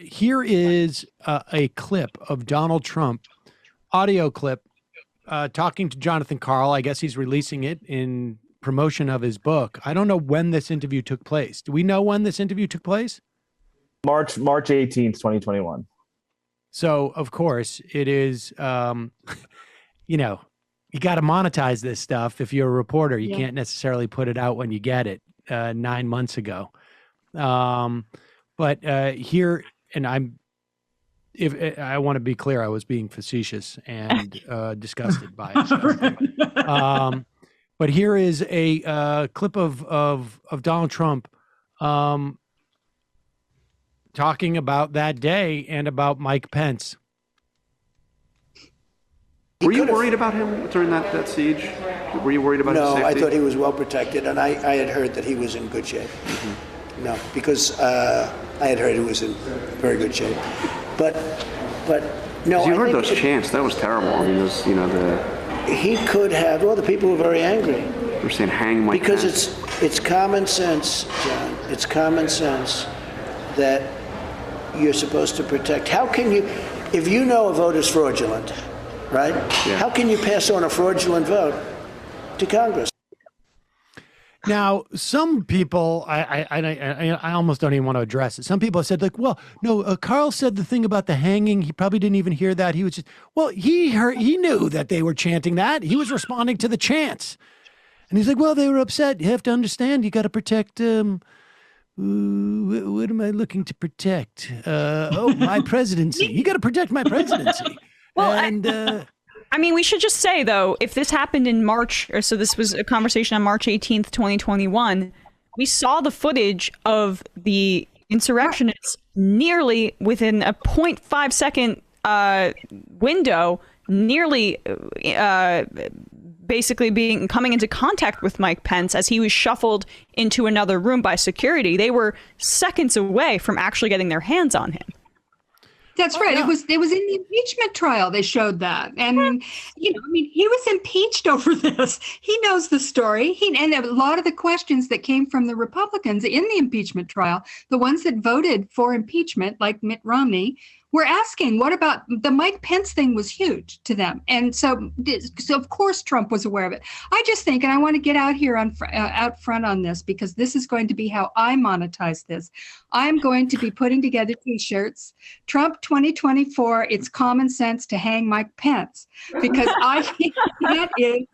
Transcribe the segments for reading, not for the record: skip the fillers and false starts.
here is a clip of Donald Trump, audio clip, talking to Jonathan Karl. I guess he's releasing it in promotion of his book. I don't know when this interview took place. Do we know when this interview took place? March 18th, 2021. So, of course, it is, you know, you got to monetize this stuff. If you're a reporter, you can't necessarily put it out when you get it 9 months ago. But here, and I want to be clear, I was being facetious and disgusted by it. But here is a clip of Donald Trump talking about that day and about Mike Pence. Were you worried about him during that siege? Were you worried about his safety? No, I thought he was well protected, and I had heard that he was in good shape. Mm-hmm. No, because I had heard he was in very good shape. But no. You heard those chants. That was terrible. I mean, those, you know, he could have. Well, the people were very angry. They're saying, "Hang Mike Pence." Because it's common sense, John. It's common sense that you're supposed to protect. How can you, if you know a vote is fraudulent, right? Yeah. How can you pass on a fraudulent vote to Congress? Now, some people, I almost don't even want to address it. Some people have said, like, well, no, Karl said the thing about the hanging. He probably didn't even hear that. He was just, well, he knew that they were chanting that. He was responding to the chants. And he's like, well, they were upset. You have to understand, you got to protect, what am I looking to protect? My presidency. You got to protect my presidency. Well, and I mean, we should just say, though, if this happened in March, or so this was a conversation on March 18th, 2021, we saw the footage of the insurrectionists nearly within a 0.5 second window, nearly basically coming into contact with Mike Pence as he was shuffled into another room by security. They were seconds away from actually getting their hands on him. That's right. Yeah. It was in the impeachment trial. They showed that. And, you know, I mean, he was impeached over this. He knows the story. And a lot of the questions that came from the Republicans in the impeachment trial, the ones that voted for impeachment, like Mitt Romney, were asking, what about the Mike Pence thing was huge to them. And so of course, Trump was aware of it. I just think, and I want to get out here out front on this, because this is going to be how I monetize this. I'm going to be putting together T-shirts, Trump 2024, it's common sense to hang Mike Pence, because I think that is,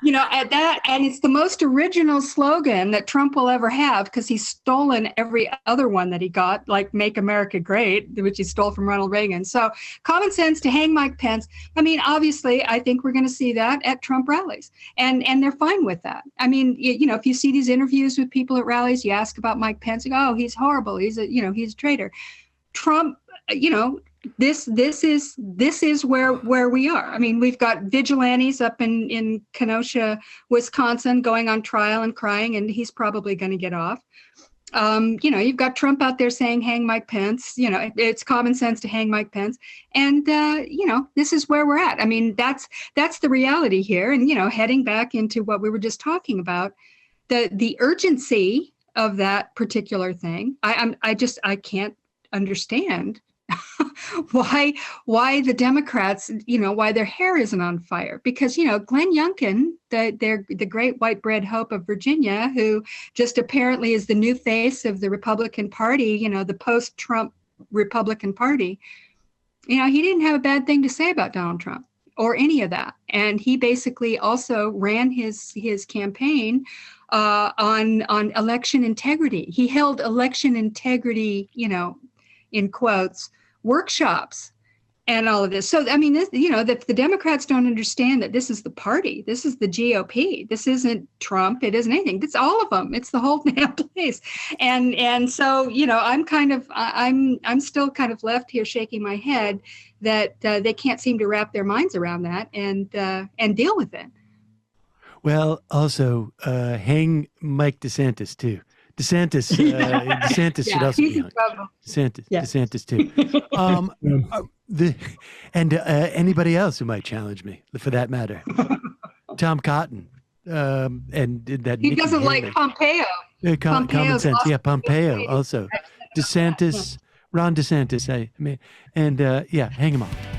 you know, at that, and it's the most original slogan that Trump will ever have, because he's stolen every other one that he got, like "Make America Great," which he stole from Ronald Reagan. So, common sense to hang Mike Pence. I mean, obviously, I think we're going to see that at Trump rallies, and they're fine with that. I mean, you know, if you see these interviews with people at rallies, you ask about Mike Pence, you go, oh, he's horrible. He's a traitor. Trump, you know. This is where we are. I mean, we've got vigilantes up in Kenosha, Wisconsin, going on trial and crying, and he's probably going to get off. You know, you've got Trump out there saying, hang Mike Pence. You know, it's common sense to hang Mike Pence. And, you know, this is where we're at. I mean, that's the reality here. And, you know, heading back into what we were just talking about, the urgency of that particular thing, I can't understand why the Democrats, you know, why their hair isn't on fire. Because, you know, Glenn Youngkin, the great white bread hope of Virginia, who just apparently is the new face of the Republican Party, you know, the post-Trump Republican Party, you know, he didn't have a bad thing to say about Donald Trump or any of that. And he basically also ran his campaign on election integrity. He held election integrity, you know, in quotes, workshops and all of this. So, I mean, this, you know, the Democrats don't understand that this is the party. This is the GOP. This isn't Trump. It isn't anything. It's all of them. It's the whole damn place. And so, you know, I'm still kind of left here shaking my head that they can't seem to wrap their minds around that and deal with it. Well, also hang Mike DeSantis too. DeSantis should also be hung. DeSantis too. Anybody else who might challenge me, for that matter. Tom Cotton, and that he doesn't like Pompeo. Common sense, yeah. Pompeo also. DeSantis, Ron DeSantis. I mean, and yeah, hang him up.